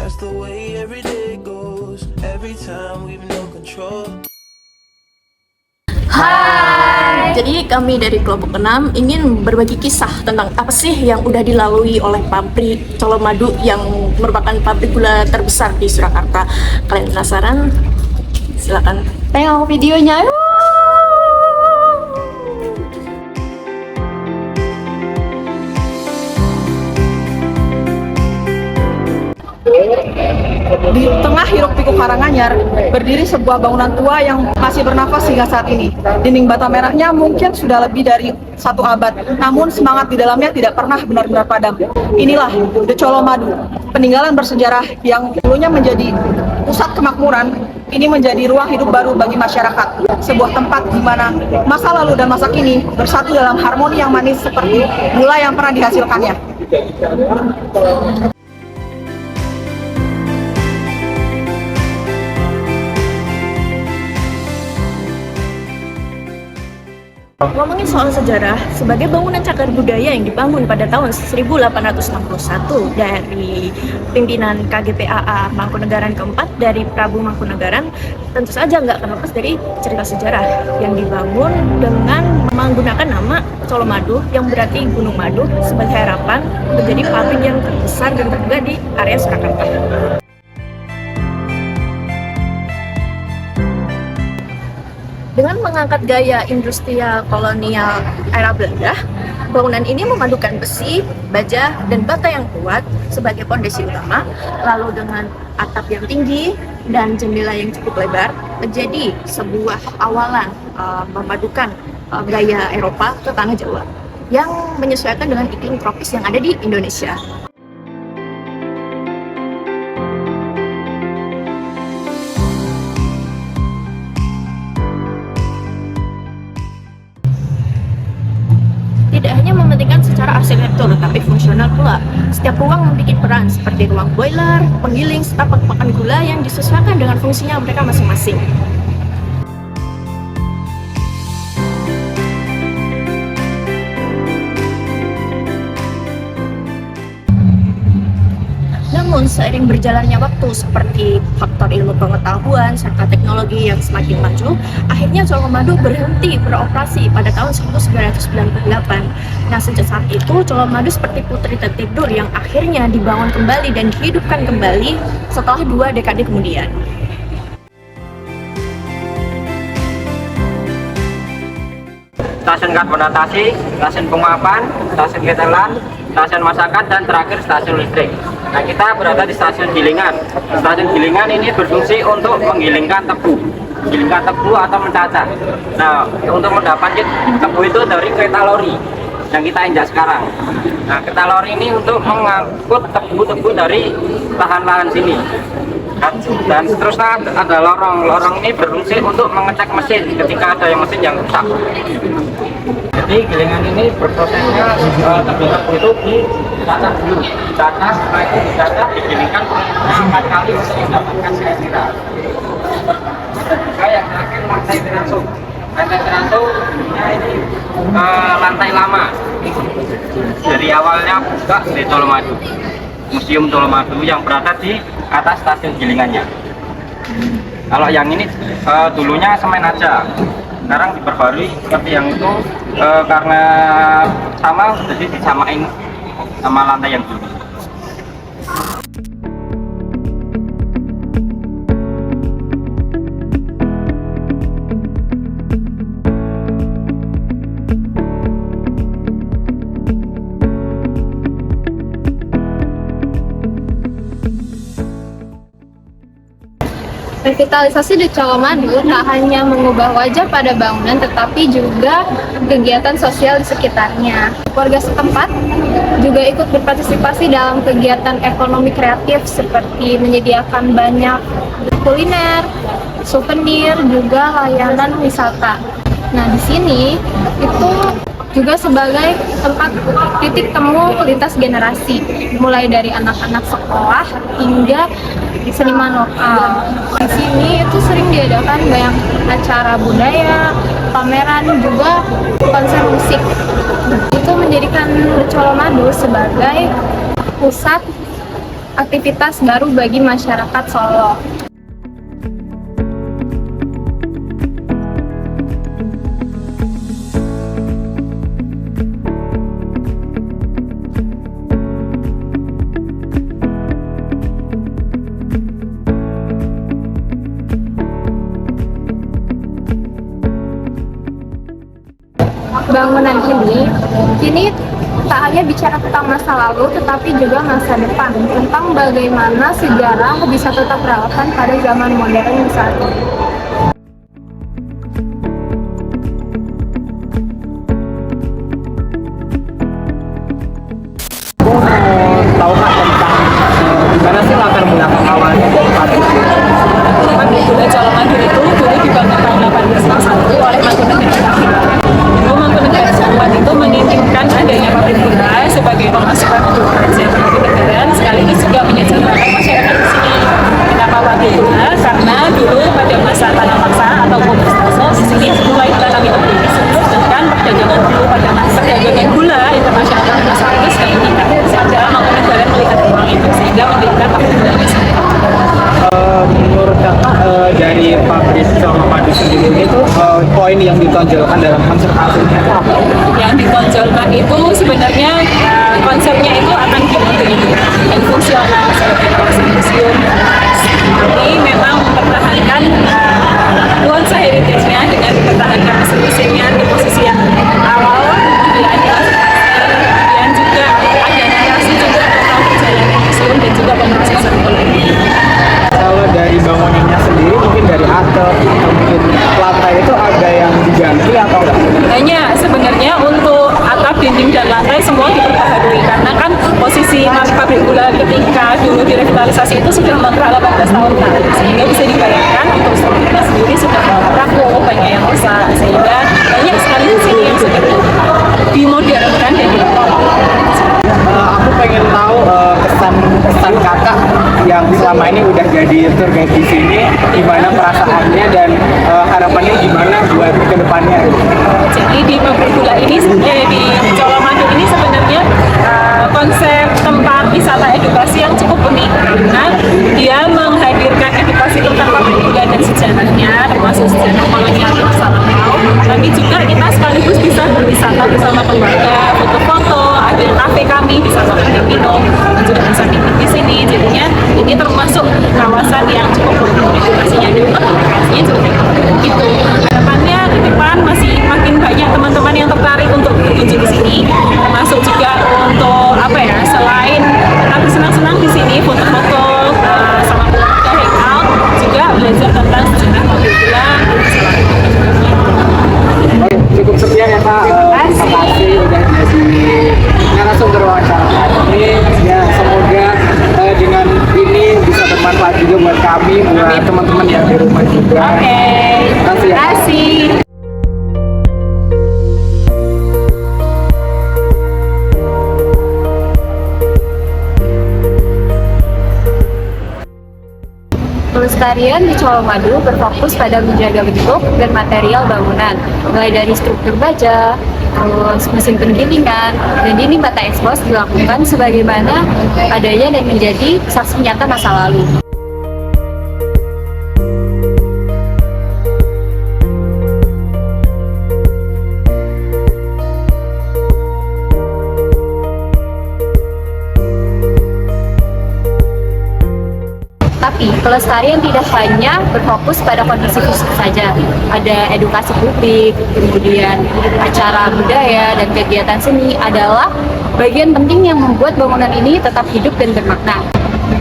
That's the way every day goes. Every time we've no control. Hai. Jadi kami dari kelompok 6 ingin berbagi kisah tentang apa sih yang udah dilalui oleh pabrik Colomadu yang merupakan pabrik gula terbesar di Surakarta. Kalian penasaran? Silakan tengok videonya. Di tengah hiruk-pikuk Karanganyar, berdiri sebuah bangunan tua yang masih bernafas hingga saat ini. Dinding bata merahnya mungkin sudah lebih dari 1 abad, namun semangat di dalamnya tidak pernah benar-benar padam. Inilah The Colomadu, peninggalan bersejarah yang dulunya menjadi pusat kemakmuran, ini menjadi ruang hidup baru bagi masyarakat. Sebuah tempat di mana masa lalu dan masa kini bersatu dalam harmoni yang manis seperti gula yang pernah dihasilkannya. Ngomongin soal sejarah, sebagai bangunan cagar budaya yang dibangun pada tahun 1861 dari pimpinan KGPAA Mangkunegaran keempat dari Prabu Mangkunegaran, tentu saja nggak akan lepas dari cerita sejarah yang dibangun dengan menggunakan nama Colomadu yang berarti Gunung Madu sebagai harapan menjadi pabrik yang terbesar dan tertua di area Surakarta. Dengan mengangkat gaya industrial kolonial era Belanda, bangunan ini memadukan besi, baja, dan bata yang kuat sebagai fondasi utama, lalu dengan atap yang tinggi dan jendela yang cukup lebar, menjadi sebuah awalan memadukan gaya Eropa ke tanah Jawa yang menyesuaikan dengan iklim tropis yang ada di Indonesia. Tidak hanya mementingkan secara arsitektur, tapi fungsional pula. Setiap ruang memiliki peran seperti ruang boiler, penggiling, serta pakan gula yang disesuaikan dengan fungsinya mereka masing-masing. Namun seiring berjalannya waktu seperti faktor ilmu pengetahuan serta teknologi yang semakin maju, akhirnya Colomadu berhenti beroperasi pada tahun 1998. Nah, sejak saat itu Colomadu seperti putri tertidur yang akhirnya dibangun kembali dan dihidupkan kembali setelah 2 dekade kemudian. Stasiun karbonatasi, stasiun penguapan, stasiun ketelan, stasiun masakan, dan terakhir stasiun listrik. Nah, kita berada di stasiun gilingan. Stasiun gilingan ini berfungsi untuk menggilingkan tebu atau mencacah. Nah, untuk mendapatkan tebu itu dari kereta lori yang kita injak sekarang. Nah, kereta lori ini untuk mengangkut tebu-tebu dari lahan-lahan sini. Dan seterusnya ada lorong ini berfungsi untuk mengecek mesin ketika ada mesin yang rusak. Jadi gilingan ini berprosesnya tebu-tebu itu dicacah dulu, setelah itu dicacah digilingkan 4 kali untuk mendapatkan sira-sira. Juga yang terakhir lantai terancung. Lantai terancungnya ini lantai lama. Dari awalnya buka di Colomadu, Museum Colomadu yang berada di atas stasiun gilingannya. Kalau yang ini dulunya semen aja, sekarang diperbarui seperti yang itu karena sama, jadi disamain sama lantai yang dulu. Revitalisasi di Colomadu tak hanya mengubah wajah pada bangunan, tetapi juga kegiatan sosial di sekitarnya. Warga setempat juga ikut berpartisipasi dalam kegiatan ekonomi kreatif seperti menyediakan banyak kuliner, souvenir, juga layanan wisata. Nah, di sini itu juga sebagai tempat titik temu lintas generasi, mulai dari anak-anak sekolah hingga seniman lokal. Di sini itu sering diadakan banyak acara budaya, pameran, juga konser musik. Itu menjadikan Colomadu sebagai pusat aktivitas baru bagi masyarakat Solo. Bangunan ini kini tak hanya bicara tentang masa lalu, tetapi juga masa depan, tentang bagaimana sejarah bisa tetap relevan pada zaman modern saat ini. Tahu nggak tentang gimana sih latar belakang awalnya dari pabrik ini? Budaya Colomadu itu dulu dibangun tahun 1861 oleh Mangkunegaran. Dulu Mangkunegaran Jawa itu menginginkan adanya pabrik gula sebagai pemasukan untuk kerajaan Mangkunegaran, sekaligus juga menyejahterakan masyarakat di sini. Kenapa pabrik gula? Karena dulu pada masa tanah paksa atau komunisme di sini mulai ditanami optimis dan perdagangan dulu pada masa perdagangan gula internasional pada masa itu sekali meningkat. Sehingga Mangkunegaran melihat peluang itu sehingga mendirikan pabrik gula di sini. Menurut kakak dari pabrik Colomadu sendiri itu poin yang ditonjolkan dalam konservasinya itu apa? Yang ditonjolkan itu sebenarnya konsepnya itu akan dimodern dan fungsional sebagai kawasan museum. Ini memang mempertahankan nuansa heritage-nya dengan mempertahankan mesin-mesinnya di posisi yang awal, kemudian juga ada narasi juga tentang perjalanan museum dan juga pemrosesan ekonomi. Kalau dari bangunannya sendiri mungkin dari atap atau mungkin lantai itu ada yang diganti atau enggak? Hanya sebenarnya untuk atap, dinding, dan lantai semua diperbaharui karena kan posisi pabrik gula ketika dulu direvitalisasi itu sudah mangkrak 18 tahun lalu, sehingga bisa dibayangkan untuk strukturnya sendiri sudah rapuh, banyak yang rusak, sehingga banyak sekali di sini yang sudah dimodernkan dan Aku pengen tahu kesan kakak yang selama ini udah jadi tour guide di sini, gimana perasaannya dan harapannya gimana buat kedepannya? Jadi di pabrik gula ini, di Colomadu ini sebenarnya konsep tempat wisata edukasi yang cukup unik karena dia menghadirkan edukasi tentang pabrik gula dan sejarahnya, termasuk sejarah kolonial masa lampau. Tapi juga kita sekaligus bisa berwisata bersama keluarga, foto-foto, ada kafe kami bisa makan dan minum, dan juga bisa piknik di sini. Jadinya ini termasuk kawasan yang cukup edukasinya dapat, edukasinya juga gitu. Harapannya ke depan masih makin banyak teman-teman yang tertarik untuk berkunjung di sini, termasuk juga untuk selain kita bersenang-senang di sini, foto-foto sama keluarga, hangout, juga belajar tentang sejarah pabrik gula. Cukup sekian ya Pak, terima kasih udah jadi narasumber wawancara ini. Ya, semoga dengan ini bisa bermanfaat juga buat kami, buat teman-teman yang di rumah juga. Oke, Terima kasih ya. terima kasih. Pelestarian di Colomadu berfokus pada menjaga bentuk dan material bangunan, mulai dari struktur baja, terus mesin penggilingan, dan dinding bata ekspos dilakukan sebagaimana adanya dan menjadi saksi nyata masa lalu. Tapi pelestarian tidak hanya berfokus pada kondisi fisik saja. Ada edukasi publik, kemudian acara budaya dan kegiatan seni adalah bagian penting yang membuat bangunan ini tetap hidup dan bermakna.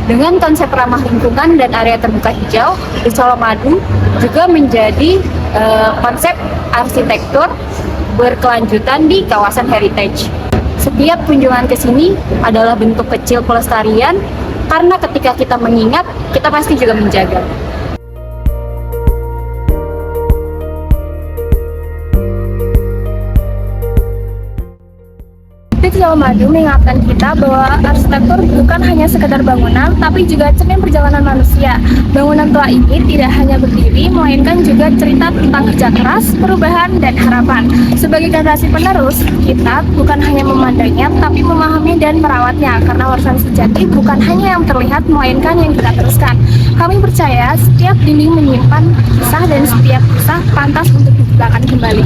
Dengan konsep ramah lingkungan dan area terbuka hijau, di Colomadu juga menjadi konsep arsitektur berkelanjutan di kawasan heritage. Setiap kunjungan ke sini adalah bentuk kecil pelestarian, karena ketika kita mengingat, kita pasti juga menjaga. Madu mengingatkan kita bahwa arsitektur bukan hanya sekedar bangunan, tapi juga cermin perjalanan manusia. Bangunan tua ini tidak hanya berdiri, melainkan juga cerita tentang kerja keras, perubahan, dan harapan. Sebagai generasi penerus, kita bukan hanya memandangnya, tapi memahami dan merawatnya, karena warisan sejati bukan hanya yang terlihat, melainkan yang kita teruskan. Kami percaya setiap dinding menyimpan kisah, dan setiap kisah pantas untuk diciptakan kembali.